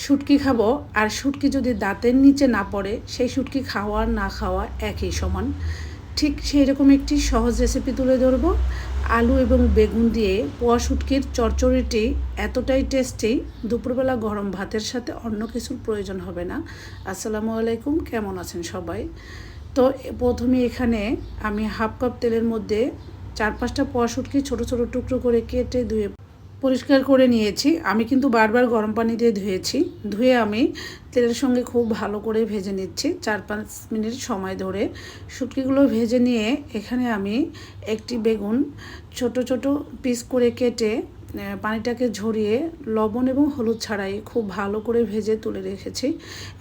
শুটকি খাবো আর শুটকি যদি দাঁতের নিচে না পড়ে সেই শুটকি খাওয়া না খাওয়া একই সমান। ঠিক সেই রকম একটি সহজ রেসিপি তুলে ধরবো। আলু এবং বেগুন দিয়ে পোয়া শুটকির চচ্চড়িটি এতটাই টেস্টি, দুপুরবেলা গরম ভাতের সাথে অন্য কিছুর প্রয়োজন হবে না। আসসালামু আলাইকুম, কেমন আছেন সবাই? তো প্রথমে এখানে আমি হাফ কাপ তেলের মধ্যে 4-5টা পোয়া শুটকি ছোটো ছোটো টুকরো করে কেটে ধুয়ে পরিষ্কার করে নিয়েছি। আমি কিন্তু বারবার গরম পানি দিয়ে ধুয়েছি। ধুয়ে আমি তেলের সঙ্গে খুব ভালো করে ভেজে নিচ্ছি 4-5 মিনিট সময় ধরে। শুটকিগুলো ভেজে নিয়ে এখানে আমি একটি বেগুন ছোট ছোট পিস করে কেটে পানিটাকে ঝরিয়ে লবণ এবং হলুদ ছাড়াই খুব ভালো করে ভেজে তুলে রেখেছি।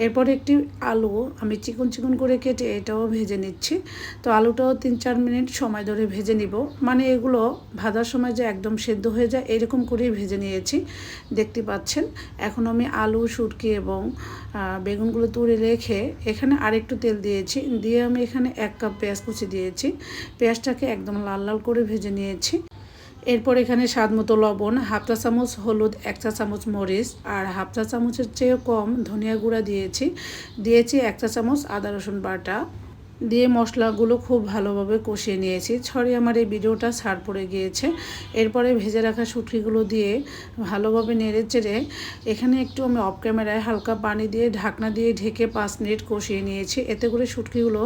এরপর একটি আলু আমি চিকন চিকন করে কেটে এটাও ভেজে নিচ্ছি। তো আলুটাও 3-4 মিনিট সময় ধরে ভেজে নিব, মানে এগুলো ভাজার সময় যে একদম সেদ্ধ হয়ে যায় এরকম করেই ভেজে নিয়েছি, দেখতে পাচ্ছেন। এখন আমি আলু, শুটকি এবং বেগুনগুলো তুলে রেখে এখানে আরেকটু তেল দিয়েছি, দিয়ে আমি এখানে 1 কাপ পেঁয়াজ কুচি দিয়েছি। পেঁয়াজটাকে একদম লাল লাল করে ভেজে নিয়েছি। এরপর এখানে স্বাদ মতো লবণ, হাফ চা চামচ হলুদ, 1 চা চামচ মরিচ আর হাফ চা চামচের চেয়েও কম ধনিয়া গুঁড়া দিয়েছি। 1 চা চামচ আদা রসুন বাটা দিয়ে মশলাগুলো খুব ভালোভাবে কষিয়ে নিয়েছি। ছড়িয়ে আমার এই ভিডিওটা ছাড় পড়ে গিয়েছে। এরপরে ভেজে রাখা শুটকিগুলো দিয়ে ভালোভাবে নেড়ে চেড়ে এখানে একটু আমি অফ ক্যামেরায় হালকা পানি দিয়ে ঢাকনা দিয়ে ঢেকে 5 মিনিট কষিয়ে নিয়েছি। এতে করে শুটকিগুলো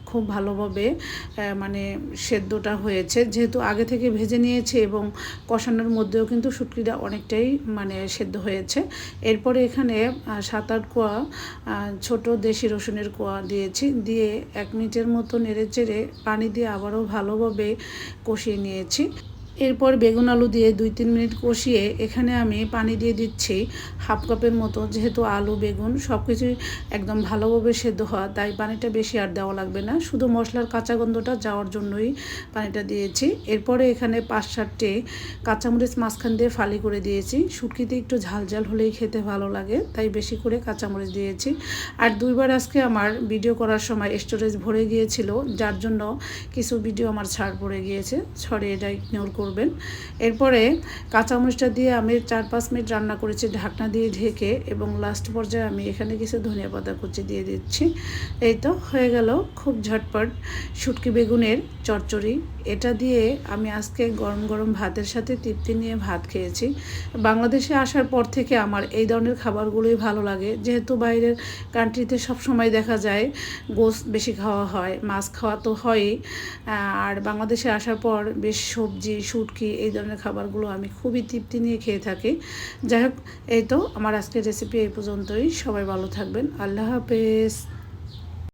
খুব ভালোভাবে মানে সেদ্ধটা হয়েছে, যেহেতু আগে থেকে ভেজে নিয়েছি এবং কষানোর মধ্যেও কিন্তু শুটকিটা অনেকটাই মানে সেদ্ধ হয়েছে। এরপরে এখানে 7-8 কোয়া ছোট দেশি রসুনের কোয়া দিয়েছি, দিয়ে 1 মিনিটের মতো নেড়ে চেড়ে পানি দিয়ে আবারও ভালোভাবে কষিয়ে নিয়েছি। এরপর বেগুন আলু দিয়ে 2-3 মিনিট কষিয়ে এখানে আমি পানি দিয়ে দিচ্ছি হাফ কাপের মতো। যেহেতু আলু বেগুন সব কিছুই একদম ভালোভাবে সেদ্ধ হওয়া, তাই পানিটা বেশি আর দেওয়া লাগবে না, শুধু মশলার কাঁচা গন্ধটা যাওয়ার জন্যই পানিটা দিয়েছি। এরপরে এখানে 5-7টে কাঁচামরিচ মাঝখান দিয়ে ফালি করে দিয়েছি। শুটকিতে একটু ঝাল ঝাল হলেই খেতে ভালো লাগে, তাই বেশি করে কাঁচামরিচ দিয়েছি। আর 2বার আজকে আমার ভিডিও করার সময় স্টোরেজ ভরে গিয়েছিল, যার জন্য কিছু ভিডিও আমার ছাড় পড়ে গিয়েছে, সরি, এটা ইগনোর করবেন। এরপরে কাঁচামরিচটা দিয়ে আমি 4-5 মিনিট রান্না করেছি ঢাকনা দিয়ে ঢেকে, এবং লাস্ট পর্যায়ে আমি এখানে কিছু ধনিয়া পাতা কুচি দিয়ে দিচ্ছি। এই তো হয়ে গেল খুব ঝটপট শুটকি বেগুনের চচ্চড়ি। এটা দিয়ে আমি আজকে গরম গরম ভাতের সাথে তৃপ্তি নিয়ে ভাত খেয়েছি। বাংলাদেশে আসার পর থেকে আমার এই ধরনের খাবারগুলোই ভালো লাগে, যেহেতু বাইরের কান্ট্রিতে সব সময় দেখা যায় গোশত বেশি খাওয়া হয়, মাছ খাওয়া তো হয়ই, আর বাংলাদেশে আসার পর বেশ সবজি, শুটকি এই ধরনের খাবারগুলো আমি খুবই তৃপ্তি নিয়ে খেয়ে থাকি। যাই হোক, এই তো আমার আজকের রেসিপি এই পর্যন্তই। সবাই ভালো থাকবেন। আল্লাহ হাফেজ।